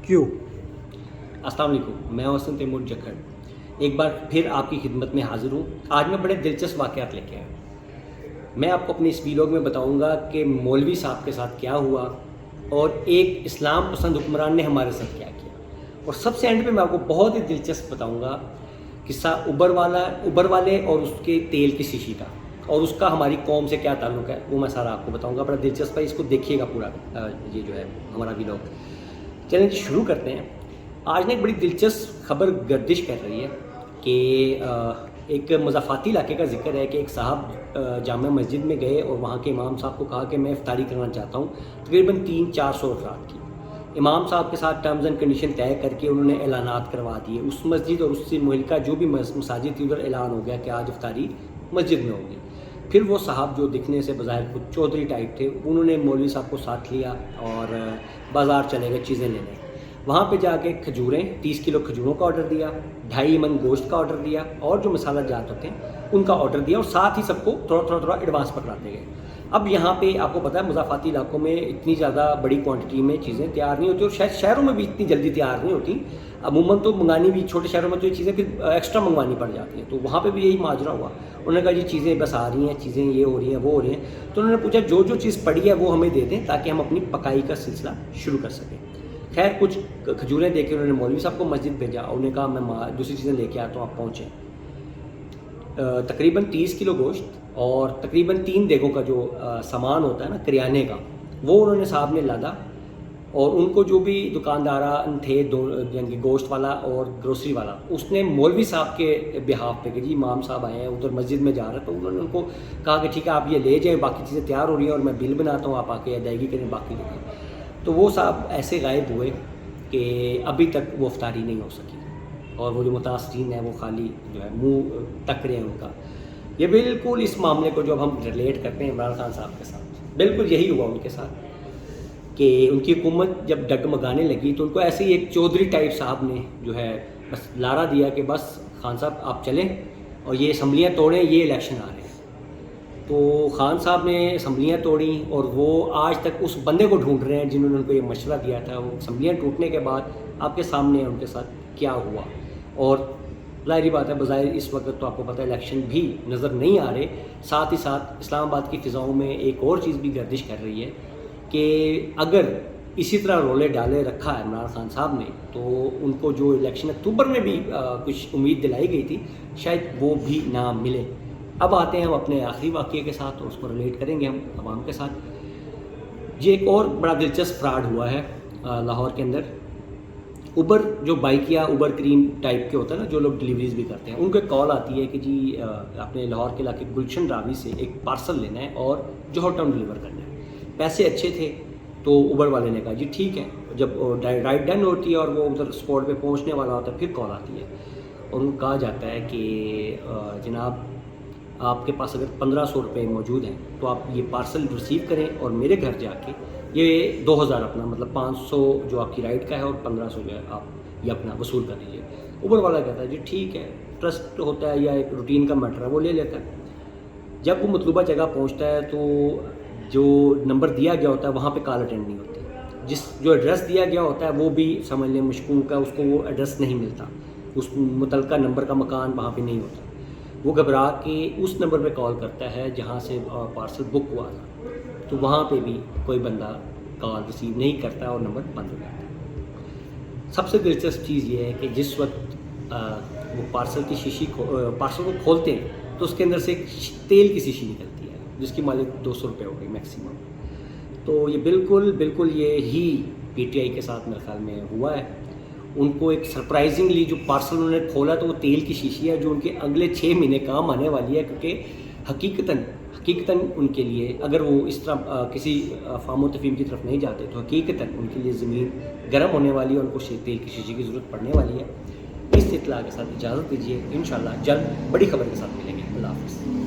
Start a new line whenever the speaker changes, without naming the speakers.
क्यों?
अस्सलाम वालेकुम, मैं हसन तैमूर जखड़ एक बार फिर आपकी खिदमत में हाज़िर हूँ। आज मैं बड़े दिलचस्प वाक़यात लेके आया हूँ। मैं आपको अपने इस वीलॉग में बताऊँगा कि मौलवी साहब के साथ क्या हुआ और एक इस्लाम पसंद हुक्मरान ने हमारे साथ क्या किया। और सबसे एंड पे मैं आपको बहुत ही दिलचस्प बताऊँगा किस्सा उबर वाले और उसके तेल की शीशी का, और उसका हमारी कौम से क्या ताल्लुक़ है वो मैं सारा आपको बताऊँगा। बड़ा दिलचस्प है, इसको देखिएगा पूरा ये जो है हमारा वीलॉग। चलिए शुरू करते हैं। आज ना एक बड़ी दिलचस्प खबर गर्दिश कर रही है कि एक मज़ाफ़ाती इलाके का ज़िक्र है कि एक साहब जामा मस्जिद में गए और वहाँ के इमाम साहब को कहा कि मैं इफ्तारी करना चाहता हूँ तकरीबन 300-400 अफराद की। इमाम साहब के साथ टर्म्स एंड कंडीशन तय करके उन्होंने ऐलानात करवा दिए। उस मस्जिद और उससे मुल्का जो भी मसाजिद थी उधर ऐलान हो गया कि आज इफ्तारी मस्जिद में होगी। फिर वो साहब जो दिखने से बज़ाहिर कुछ चौधरी टाइप थे, उन्होंने मौलवी साहब को साथ लिया और बाज़ार चले गए चीज़ें लेने। वहाँ पे जाके खजूरें 30 किलो खजूरों का ऑर्डर दिया, 2.5 मन गोश्त का ऑर्डर दिया और जो मसाला जात होते हैं उनका ऑर्डर दिया, और साथ ही सबको थोड़ा एडवांस पकड़ाते गए। अब यहाँ पे आपको पता है मज़ाफ़ाती इलाकों में इतनी ज़्यादा बड़ी क्वांटिटी में चीज़ें तैयार नहीं होती, और शायद शहरों में भी इतनी जल्दी तैयार नहीं होती। अमूमन तो मंगानी भी छोटे शहरों में तो ये चीज़ें फिर एक्स्ट्रा मंगवानी पड़ जाती हैं। तो वहाँ पे भी यही माजरा हुआ। उन्होंने कहा जी चीज़ें बस आ रही हैं, चीज़ें ये हो रही हैं वो हो रही हैं। तो उन्होंने पूछा जो जो चीज़ पड़ी है वो हमें दे दें ताकि हम अपनी पकाई का सिलसिला शुरू कर सकें। खैर कुछ खजूरें देके उन्होंने मौलवी साहब को मस्जिद भेजा। उन्होंने कहा मैं दूसरी चीज़ें लेके आता हूँ, आप पहुँचें। तकरीबन 30 किलो गोश्त और तकरीबन 3 देगों का जो सामान होता है ना करियाने का, वो उन्होंने साहब ने लादा। और उनको जो भी दुकानदार थे दो, यानी गोश्त वाला और ग्रोसरी वाला, उसने मौलवी साहब के बिहाफ पे कि जी इमाम साहब आए हैं उधर मस्जिद में जा रहे हैं, तो उन्होंने उनको कहा कि ठीक है आप ये ले जाएँ, बाकी चीज़ें तैयार हो रही हैं और मैं बिल बनाता हूँ, आप आके अदायगी करें बाकी लेके। तो वो साहब ऐसे गायब हुए कि अभी तक वो इफ्तारी नहीं हो सकी, और वो जो मुतासरीन है वो खाली जो है मुँह तक रहे हैं उनका। ये बिल्कुल इस मामले को जो अब हम रिलेट करते हैं इमरान खान साहब के साथ, बिल्कुल यही हुआ उनके साथ कि उनकी हुकूमत जब डगमगाने लगी तो उनको ऐसे ही एक चौधरी टाइप साहब ने जो है बस लारा दिया कि बस खान साहब आप चलें और ये असम्बलियाँ तोड़ें, ये इलेक्शन आ रहे हैं। तो खान साहब ने असम्बलियाँ तोड़ी और वो आज तक उस बंदे को ढूंढ रहे हैं जिन्होंने उनको ये मशवरा दिया था। वो असम्बलियाँ टूटने के बाद आपके सामने है उनके साथ क्या हुआ। और ज़ाहिर बात है बज़ाहिर इस वक्त तो आपको पता है इलेक्शन भी नज़र नहीं आ रहे। साथ ही साथ इस्लामाबाद की फ़िज़ाओं में एक और चीज़ भी गर्दिश कर रही है कि अगर इसी तरह रोले डाले रखा है इमरान खान साहब ने तो उनको जो इलेक्शन अक्टूबर में भी कुछ उम्मीद दिलाई गई थी शायद वो भी ना मिले। अब आते हैं हम अपने आखिरी वाक़ये के साथ और उसको रिलेट करेंगे हम अवाम के साथ। ये एक और बड़ा दिलचस्प फ्रॉड हुआ है लाहौर के अंदर। उबर जो बाइक या उबर क्रीम टाइप के होता है ना, जो लोग डिलीवरीज भी करते हैं, उनको एक कॉल आती है कि जी अपने लाहौर के इलाके गुलशन रावी से एक पार्सल लेना है और जौहर टाउन डिलीवर करना है। पैसे अच्छे थे तो उबर वाले ने कहा जी ठीक है। जब राइड डन होती है और वो उधर स्पॉट पे पहुंचने वाला होता है फिर कॉल आती है और उनको कहा जाता है कि जनाब आपके पास अगर 1500 रुपये मौजूद हैं तो आप ये पार्सल रिसीव करें और मेरे घर जाके ये 2000 अपना मतलब 500 जो आपकी राइड का है और 1500 जो है आप ये अपना वसूल कर लीजिए। उबर वाला कहता है जी ठीक है, ट्रस्ट होता है या एक रूटीन का मैटर है, वो ले लेता है। जब वो मतलूबा जगह पहुँचता है तो जो नंबर दिया गया होता है वहाँ पे कॉल अटेंड नहीं होती। जो एड्रेस दिया गया होता है वो भी समझ लें मशकूक है, उसको वो एड्रेस नहीं मिलता, उस मुतलका नंबर का मकान वहाँ पे नहीं होता। वो घबरा के उस नंबर पे कॉल करता है जहाँ से पार्सल बुक हुआ था, तो वहाँ पे भी कोई बंदा कॉल रिसीव नहीं करता और नंबर बंद हो जाता है। सबसे दिलचस्प चीज़ ये है कि जिस वक्त वो पार्सल की शीशी पार्सल को खोलते हैं तो उसके अंदर से एक तेल की शीशी निकलती है जिसकी मालिक 200 रुपये हो गई मैक्सिमम। तो ये बिल्कुल ये ही पीटीआई के साथ मेरे ख्याल में हुआ है। उनको एक सरप्राइजिंगली जो पार्सल उन्होंने खोला तो वो तेल की शीशी है जो उनके अगले 6 महीने काम आने वाली है, क्योंकि हकीकतन उनके लिए अगर वो इस तरह किसी फार्म तफीम की तरफ नहीं जाते तो हकीकतन उनके लिए ज़मीन गर्म होने वाली है, उनको तेल की शीशी की ज़रूरत पड़ने वाली है। इस इत्तला के साथ इजाज़त दीजिए, इंशाअल्लाह जल्द बड़ी खबर के साथ मिलेंगे। अल्लाह हाफ़िज़।